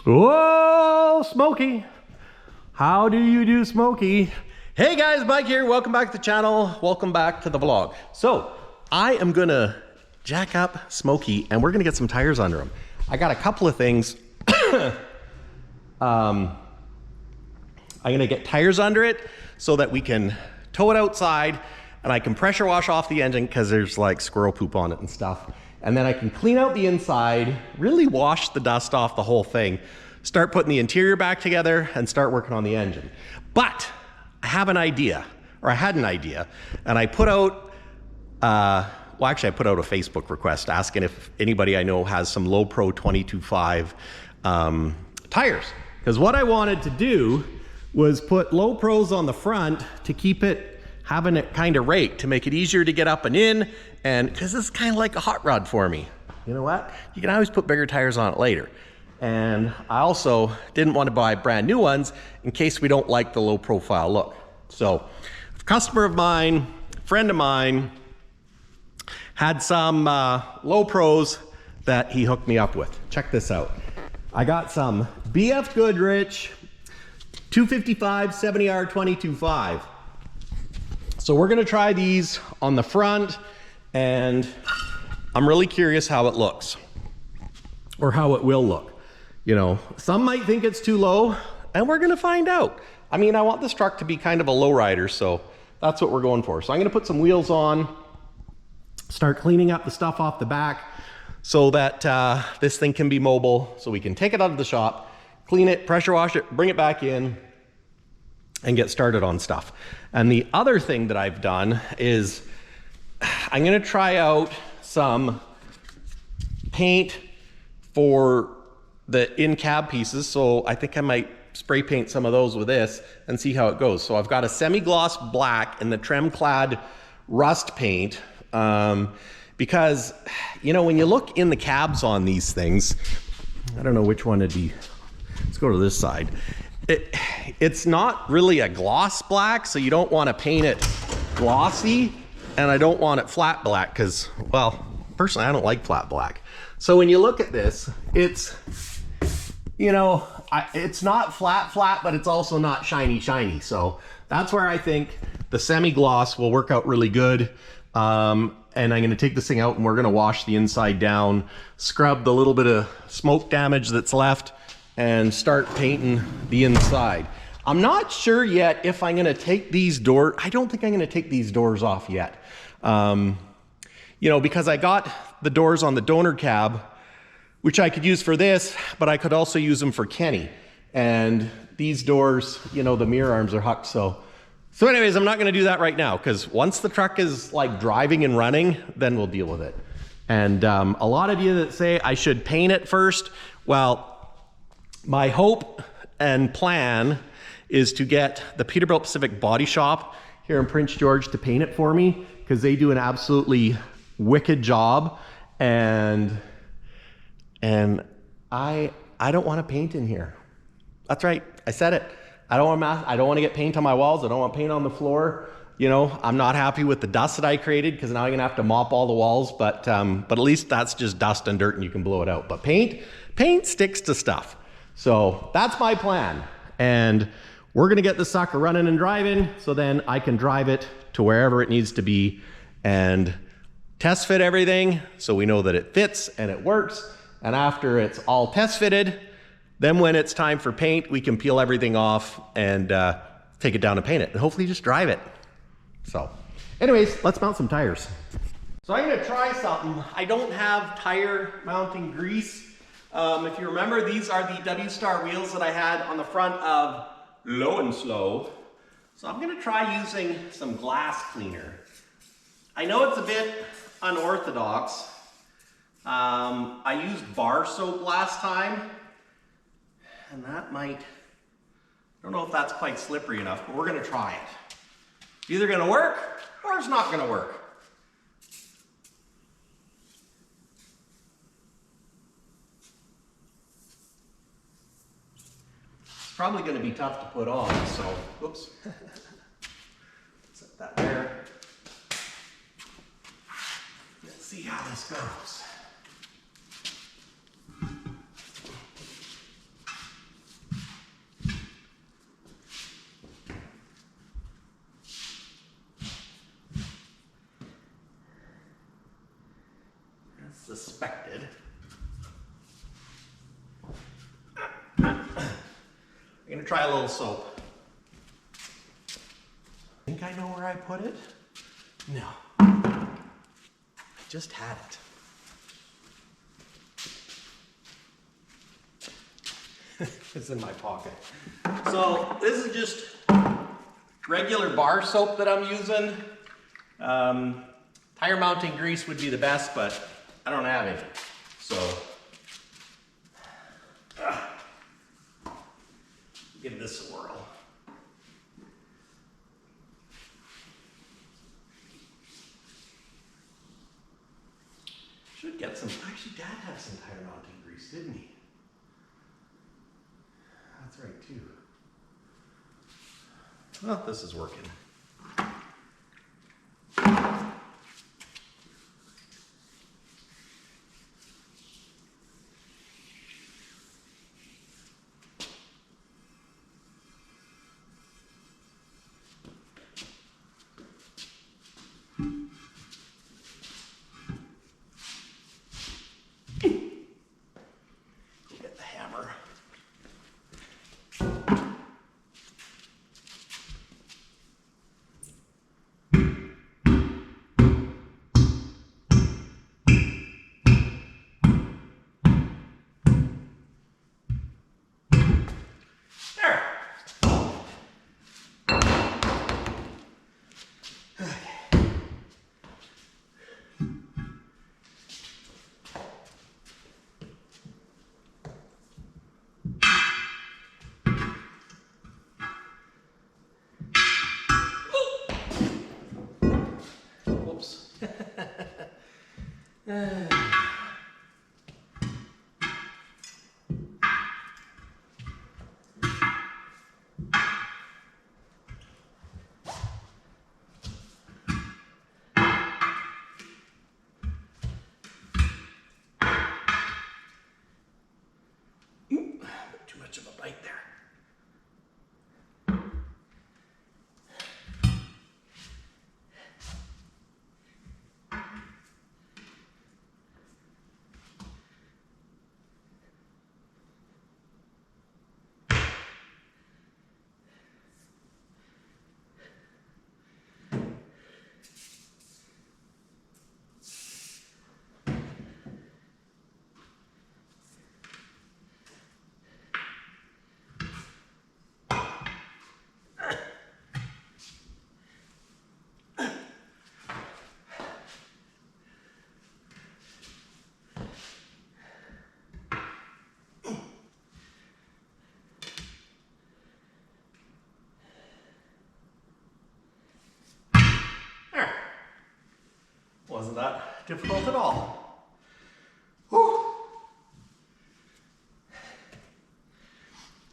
Whoa, Smokey. How do you do, Smokey? Hey guys, Mike here. Welcome back to the channel. Welcome back to the vlog. So I am gonna jack up Smokey and we're gonna get some tires under him. I got a couple of things. I'm gonna get tires under it so that we can tow it outside and I can pressure wash off the engine because there's like squirrel poop on it and stuff. And then I can clean out the inside, really wash the dust off the whole thing, start putting the interior back together and start working on the engine. But I have an idea, or I had an idea, and I put out, I put out a Facebook request asking if anybody I know has some low pro 22.5 tires. Because what I wanted to do was put low pros on the front to keep it, having it kind of raked to make it easier to get up and in. And because this is kind of like a hot rod for me. You know what? You can always put bigger tires on it later. And I also didn't want to buy brand new ones in case we don't like the low profile look. So a customer of mine, friend of mine, had some low pros that he hooked me up with. Check this out. I got some BF Goodrich 255 70R 22.5. So we're gonna try these on the front and I'm really curious how it looks or how it will look. You know, some might think it's too low and we're gonna find out. I mean, I want this truck to be kind of a low rider, so that's what we're going for. So I'm gonna put some wheels on, start cleaning up the stuff off the back so that this thing can be mobile, so we can take it out of the shop, clean it, pressure wash it, bring it back in, and get started on stuff. And the other thing that I've done is I'm gonna try out some paint for the in-cab pieces. So I think I might spray paint some of those with this and see how it goes. So I've got a semi-gloss black and the trem-clad rust paint because, you know, when you look in the cabs on these things, I don't know which one it'd be. Let's go to this side. It's not really a gloss black, so you don't want to paint it glossy, and I don't want it flat black because, well, personally, I don't like flat black. So when you look at this, it's, you know, it's not flat, but it's also not shiny. So that's where I think the semi-gloss will work out really good. And I'm going to take this thing out and we're going to wash the inside down, scrub the little bit of smoke damage that's left, and start painting the inside. I'm not sure yet if I'm gonna take these doors. I don't think I'm gonna take these doors off yet. You know, because I got the doors on the donor cab, which I could use for this, but I could also use them for Kenny. And these doors, you know, the mirror arms are hucked. So anyways, I'm not gonna do that right now, because once the truck is like driving and running, then we'll deal with it. And a lot of you that say I should paint it first, well, my hope and plan is to get the Peterbilt Pacific Body Shop here in Prince George to paint it for me, because they do an absolutely wicked job. And I don't want to paint in here. That's right, I said it. I don't want to get paint on my walls. I don't want paint on the floor. You know, I'm not happy with the dust that I created, because now I'm gonna have to mop all the walls. But at least that's just dust and dirt and you can blow it out. But paint sticks to stuff. So that's my plan. And we're gonna get this sucker running and driving, so then I can drive it to wherever it needs to be and test fit everything so we know that it fits and it works. And after it's all test fitted, then when it's time for paint, we can peel everything off and take it down and paint it and hopefully just drive it. So anyways, let's mount some tires. So I'm gonna try something. I don't have tire mounting grease. If you remember, these are the W-Star wheels that I had on the front of Low and Slow. So I'm gonna try using some glass cleaner. I know it's a bit unorthodox. I used bar soap last time, and that might, I don't know if that's quite slippery enough, but we're gonna try it. It's either gonna work or it's not gonna work. Probably going to be tough to put on, so whoops. Set that there. Let's see how this goes. suspected. I'm gonna try a little soap. Think I know where I put it? No. I just had it. It's in my pocket. So this is just regular bar soap that I'm using. Tire mounting grease would be the best, but I don't have any. So give this a whirl. Should get some, actually Dad had some tire mounting grease, didn't he? That's right too. Well, this is working. Get the hammer. Too much of a bite there. Wasn't that difficult at all. Whew.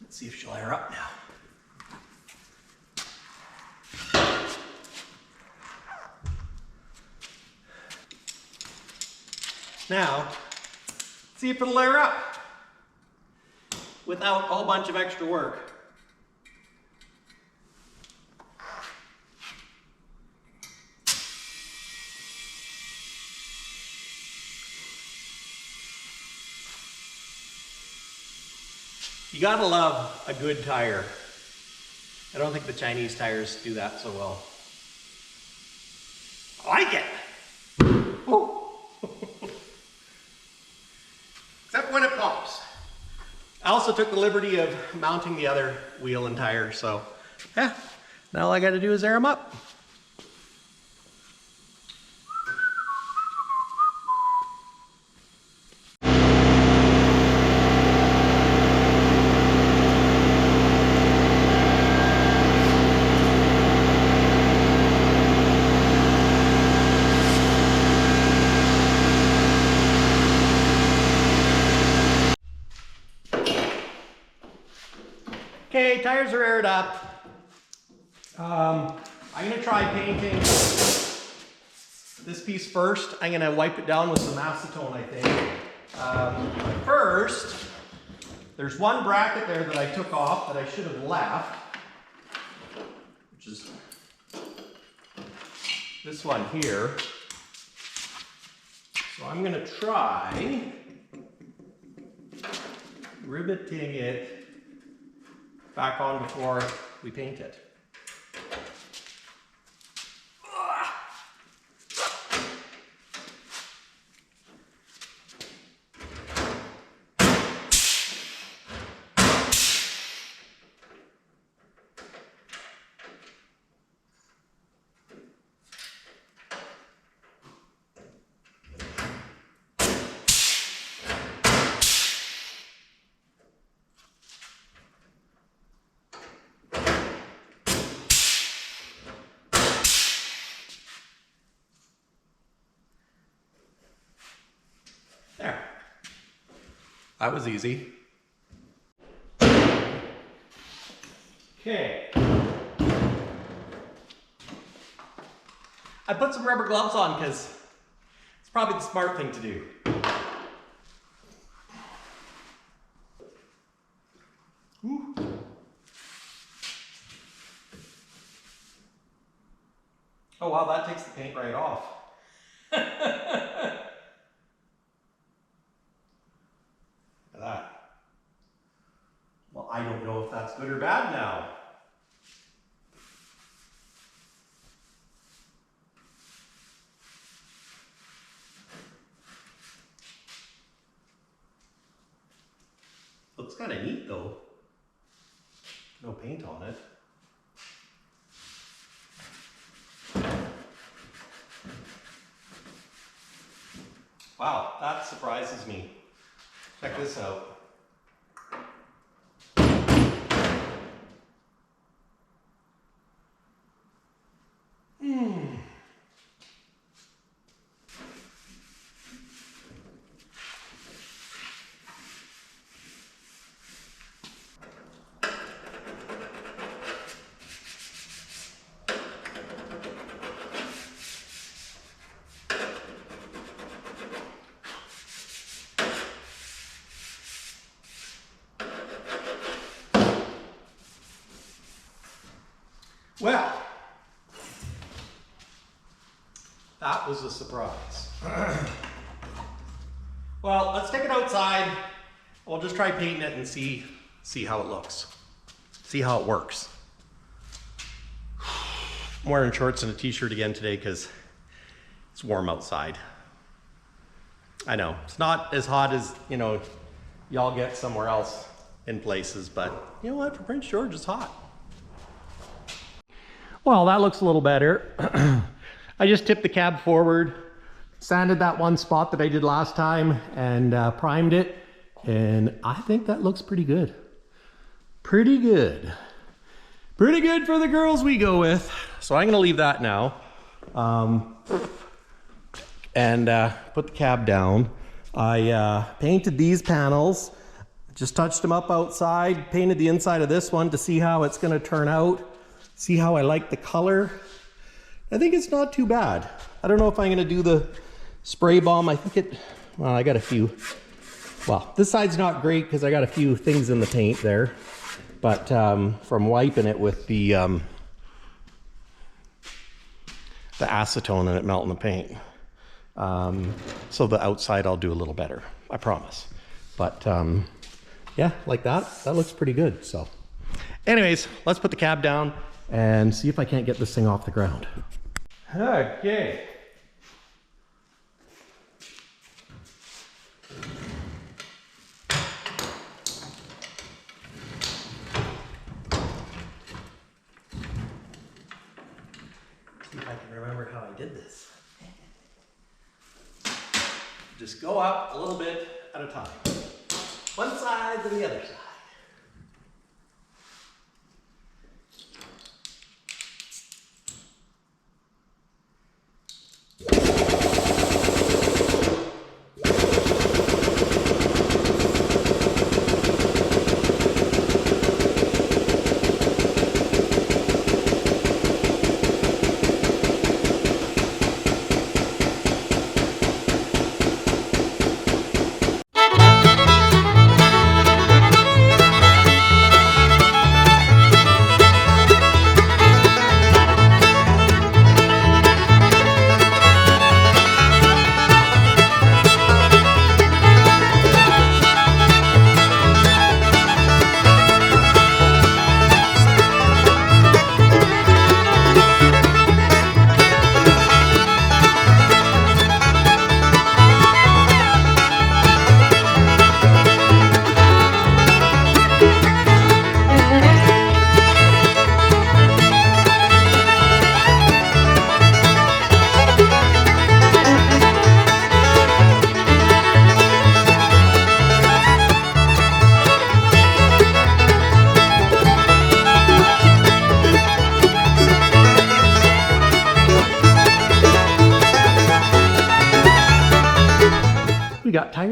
Let's see if she'll air up now. Now, see if it'll air up without a whole bunch of extra work. You gotta love a good tire. I don't think the Chinese tires do that so well. I like it. Except when it pops. I also took the liberty of mounting the other wheel and tire, so yeah, now all I gotta do is air them up. Okay, tires are aired up. I'm gonna try painting this piece first. I'm gonna wipe it down with some acetone, I think. But first, there's one bracket there that I took off that I should have left, which is this one here. So I'm gonna try riveting it back on before we paint it. There. That was easy. Okay. I put some rubber gloves on because it's probably the smart thing to do. Ooh. Oh wow, that takes the paint right off. Look at that. Well, I don't know if that's good or bad now. Looks kind of neat though. No paint on it. Wow, that surprises me. Check this out. Well, that was a surprise. Well, let's take it outside. We'll just try painting it and see how it looks. See how it works. I'm wearing shorts and a t-shirt again today because it's warm outside. I know, it's not as hot as, y'all get somewhere else in places, but you know what, for Prince George, it's hot. Well, that looks a little better. I just tipped the cab forward, sanded that one spot that I did last time, and primed it. And I think that looks pretty good. Pretty good. Pretty good for the girls we go with. So I'm gonna leave that now. And put the cab down. I painted these panels, just touched them up outside, painted the inside of this one to see how it's gonna turn out. See how I like the color. I think it's not too bad. I don't know if I'm gonna do the spray bomb. I think well, I got a few. Well, this side's not great because I got a few things in the paint there. But from wiping it with the acetone and it melting the paint. So the outside I'll do a little better, I promise. But yeah, like that looks pretty good. So anyways, let's put the cab down and see if I can't get this thing off the ground. Okay. See if I can remember how I did this. Just go up a little bit at a time. One side to the other side.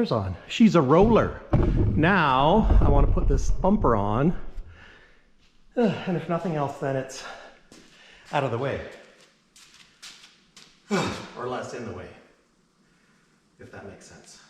tires on. She's a roller. Now I want to put this bumper on. And if nothing else, then it's out of the way. Or less in the way, if that makes sense.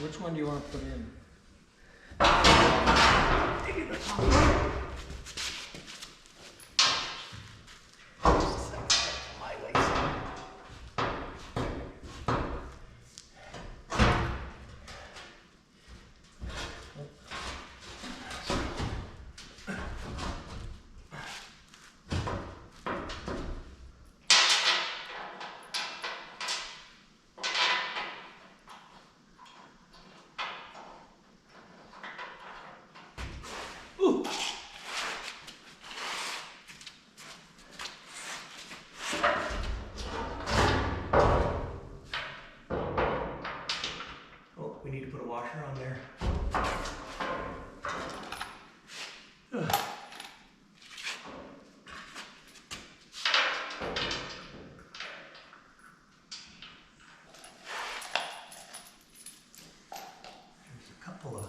Which one do you want to put in? Maybe the top one. My legs. We need to put a washer on there. There's a couple of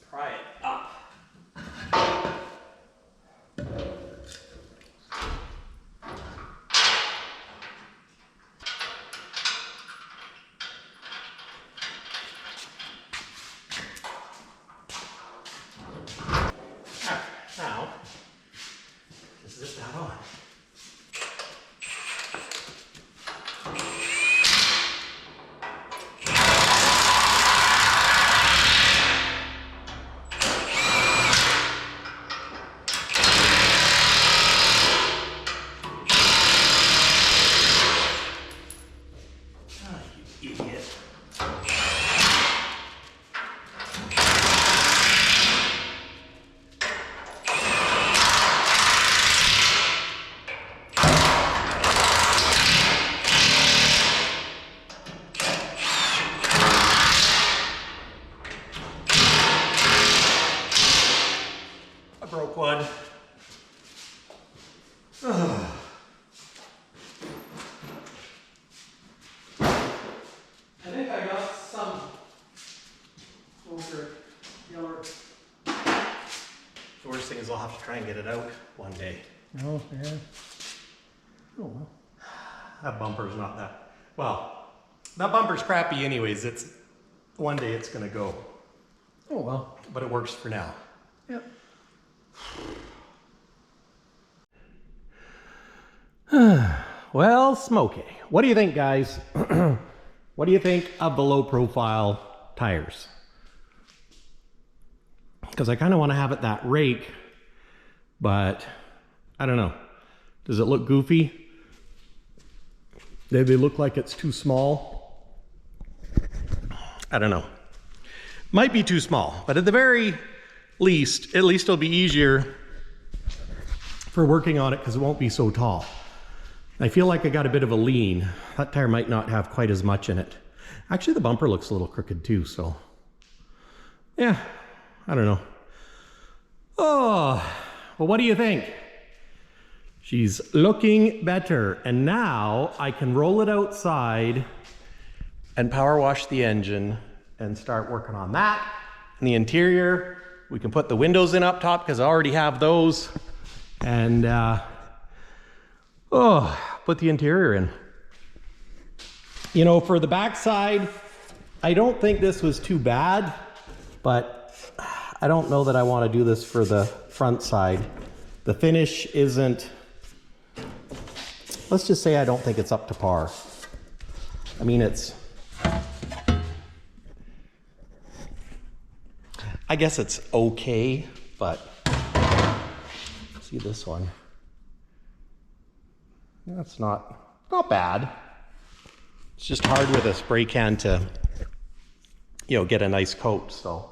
pry it up. Now, just zip that on. You idiot. I broke one. I think I got some over yellow. The worst thing is I'll have to try and get it out one day. Oh, yeah. Oh, well. That bumper's not that, well, that bumper's crappy anyways. It's, one day it's gonna go. Oh, well. But it works for now. Yep. Well, Smokey, what do you think, guys? What do you think of the low profile tires? Because I kind of want to have it that rake, but I don't know. Does it look goofy? Do they look like it's too small? I don't know. Might be too small, but at the very least, at least it'll be easier for working on it because it won't be so tall. I feel like I got a bit of a lean. That tire might not have quite as much in it. Actually, the bumper looks a little crooked too, so yeah, I don't know. Oh, well, what do you think? She's looking better. And now I can roll it outside and power wash the engine and start working on that. And the interior, we can put the windows in up top because I already have those. And put the interior in. You know, for the backside, I don't think this was too bad, but I don't know that I want to do this for the front side. The finish isn't, let's just say I don't think it's up to par. I mean, I guess it's okay, but see this one. That's not bad. It's just hard with a spray can to, you know, get a nice coat, so.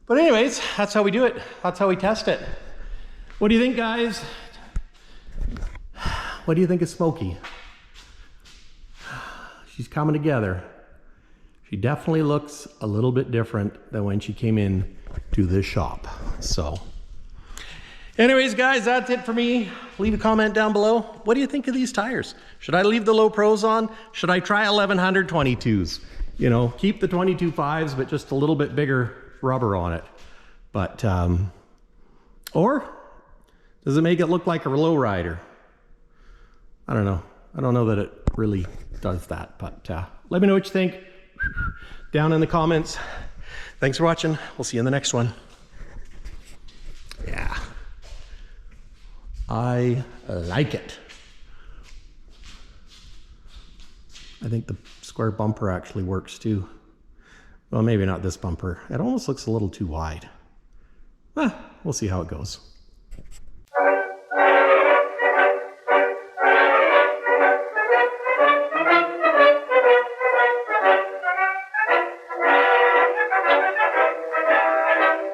But anyways, that's how we do it. That's how we test it. What do you think, guys? What do you think of Smokey? She's coming together. She definitely looks a little bit different than when she came in to this shop. So anyways, guys, that's it for me. Leave a comment down below. What do you think of these tires? Should I leave the low pros on? Should I try 1100 22s? You know, keep the 22.5s, but just a little bit bigger rubber on it. But, or does it make it look like a low rider? I don't know. I don't know that it really does that, but let me know what you think down in the comments. Thanks for watching. We'll see you in the next one. Yeah. I like it. I think the square bumper actually works too. Well, maybe not this bumper. It almost looks a little too wide. We'll see how it goes.